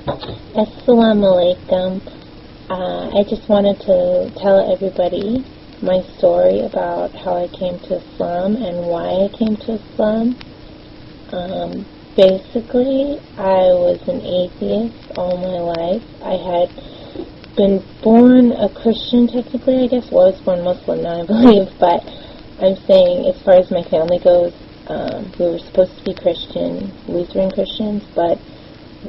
Assalamu alaikum. I just wanted to tell everybody my story about how I came to Islam and why I came to Islam. Basically, I was an atheist all my life. I had been born a Christian, technically, I guess. Well, I was born Muslim now, I believe, but I'm saying as far as my family goes, we were supposed to be Christian, Lutheran Christians, but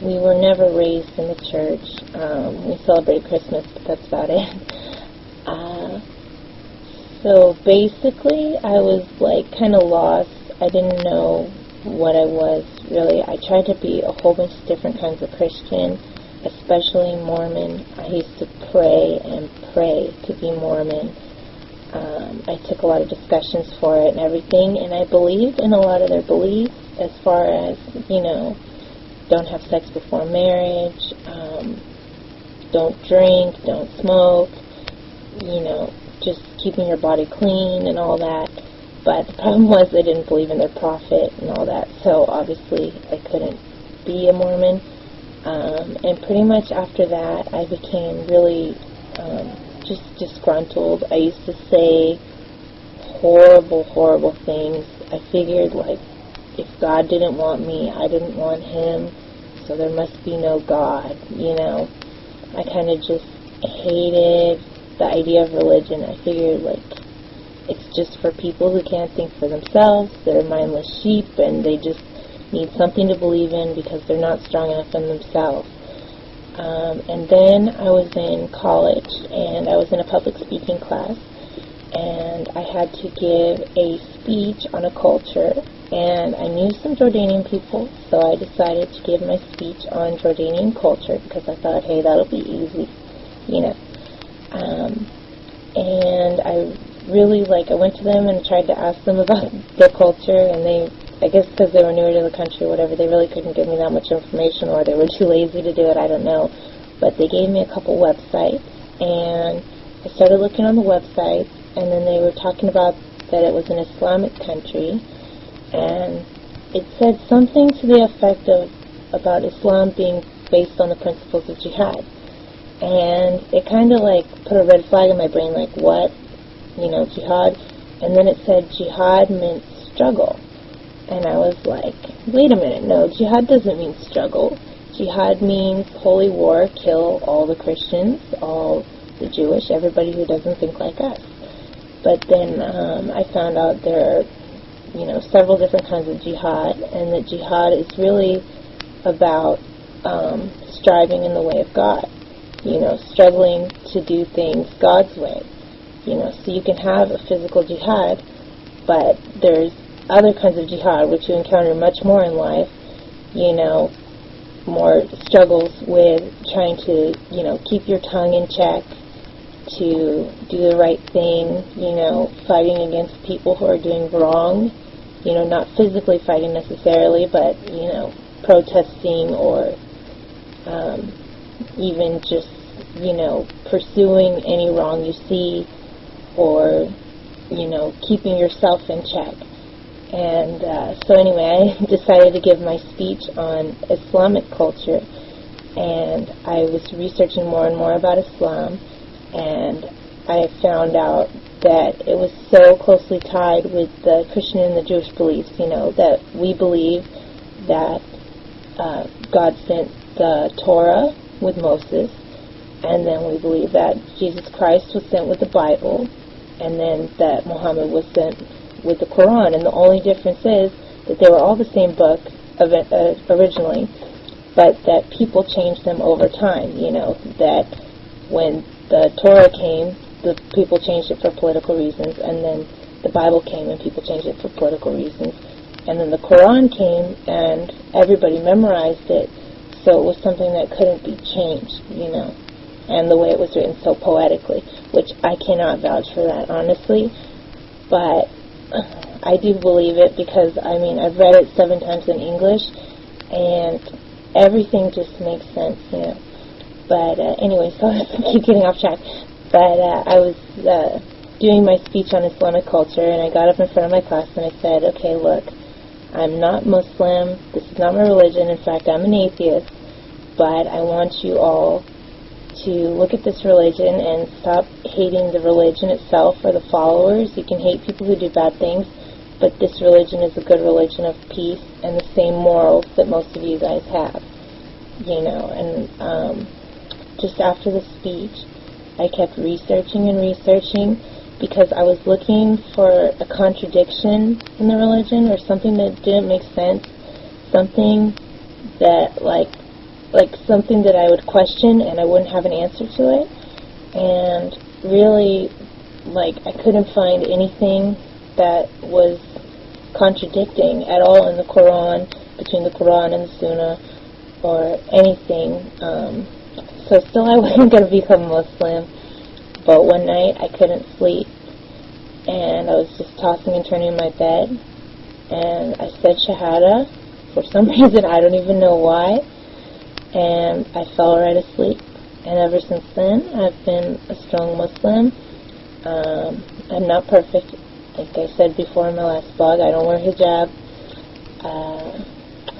we were never raised in the church. We celebrated Christmas, but that's about it. So basically, I was like kind of lost. I didn't know what I was, really. I tried to be a whole bunch of different kinds of Christian, especially Mormon. I used to pray and pray to be Mormon. I took a lot of discussions for it and everything, and I believed in a lot of their beliefs as far as, don't have sex before marriage, don't drink, don't smoke, just keeping your body clean and all that. But the problem was I didn't believe in their prophet and all that, so obviously I couldn't be a Mormon. And pretty much after that, I became really just disgruntled. I used to say horrible things. I figured, if God didn't want me, I didn't want him, so there must be no God, I kind of just hated the idea of religion. I figured, it's just for people who can't think for themselves. They're mindless sheep, and they just need something to believe in because they're not strong enough in themselves. And then I was in college, and I was in a public speaking class, and I had to give a speech on a culture, and I knew some Jordanian people, so I decided to give my speech on Jordanian culture because I thought, hey, that'll be easy, and I really, I went to them and tried to ask them about their culture, and they, I guess because they were newer to the country or whatever, they really couldn't give me that much information, or they were too lazy to do it, I don't know, but they gave me a couple websites, and I started looking on the websites, and then they were talking about that it was an Islamic country, and it said something to the effect of about Islam being based on the principles of jihad. And it kind of put a red flag in my brain, what? Jihad? And then it said jihad meant struggle. And I was like, wait a minute, no, jihad doesn't mean struggle. Jihad means holy war, kill all the Christians, all the Jewish, everybody who doesn't think like us. But then I found out there are, several different kinds of jihad, and that jihad is really about striving in the way of God, struggling to do things God's way, so you can have a physical jihad, but there's other kinds of jihad which you encounter much more in life, more struggles with trying to, keep your tongue in check, to do the right thing, fighting against people who are doing wrong, not physically fighting necessarily, but, protesting or even just, pursuing any wrong you see, or, keeping yourself in check. And so anyway, I decided to give my speech on Islamic culture, and I was researching more and more about Islam, and I found out that it was so closely tied with the Christian and the Jewish beliefs, that we believe that God sent the Torah with Moses, and then we believe that Jesus Christ was sent with the Bible, and then that Muhammad was sent with the Quran, and the only difference is that they were all the same book originally, but that people changed them over time, that when the Torah came, the people changed it for political reasons, and then the Bible came and people changed it for political reasons, and then the Quran came and everybody memorized it, so it was something that couldn't be changed, and the way it was written so poetically, which I cannot vouch for that, honestly, but I do believe it because, I've read it 7 times in English, and everything just makes sense, But anyway, so I keep getting off track. But I was doing my speech on Islamic culture, and I got up in front of my class and I said, okay, look, I'm not Muslim. This is not my religion. In fact, I'm an atheist. but I want you all to look at this religion and stop hating the religion itself or the followers. You can hate people who do bad things, but this religion is a good religion of peace and the same morals that most of you guys have, you know. And just after the speech, I kept researching and researching because I was looking for a contradiction in the religion or something that didn't make sense, something that like something that I would question and I wouldn't have an answer to it. And really, like, I couldn't find anything that was contradicting at all in the Quran, between the Quran and the Sunnah, or anything. So still I wasn't going to become Muslim, but one night I couldn't sleep, and I was just tossing and turning in my bed, and I said Shahada for some reason, I don't even know why, and I fell right asleep. And ever since then, I've been a strong Muslim. I'm not perfect. Like I said before in my last blog, I don't wear hijab.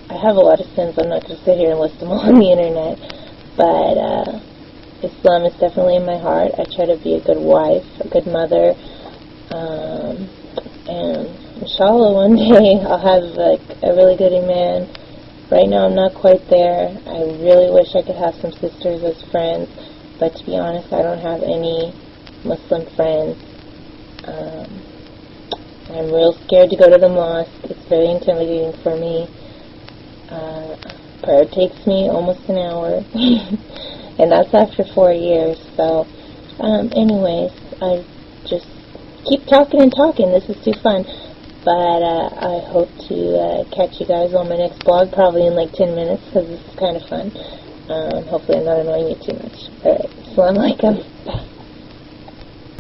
I have a lot of sins. I'm not going to sit here and list them all on the internet. But Islam is definitely in my heart. I try to be a good wife, a good mother. And inshallah, one day I'll have like a really good iman. Right now I'm not quite there. I really wish I could have some sisters as friends, but to be honest, I don't have any Muslim friends. I'm real scared to go to the mosque. It's very intimidating for me. Prayer takes me almost an hour, and that's after 4 years. So, anyways, I just keep talking and talking. This is too fun. But I hope to catch you guys on my next blog, probably in like 10 minutes, because this is kind of fun. Hopefully I'm not annoying you too much. Alright, Assalamu alaikum. Bye.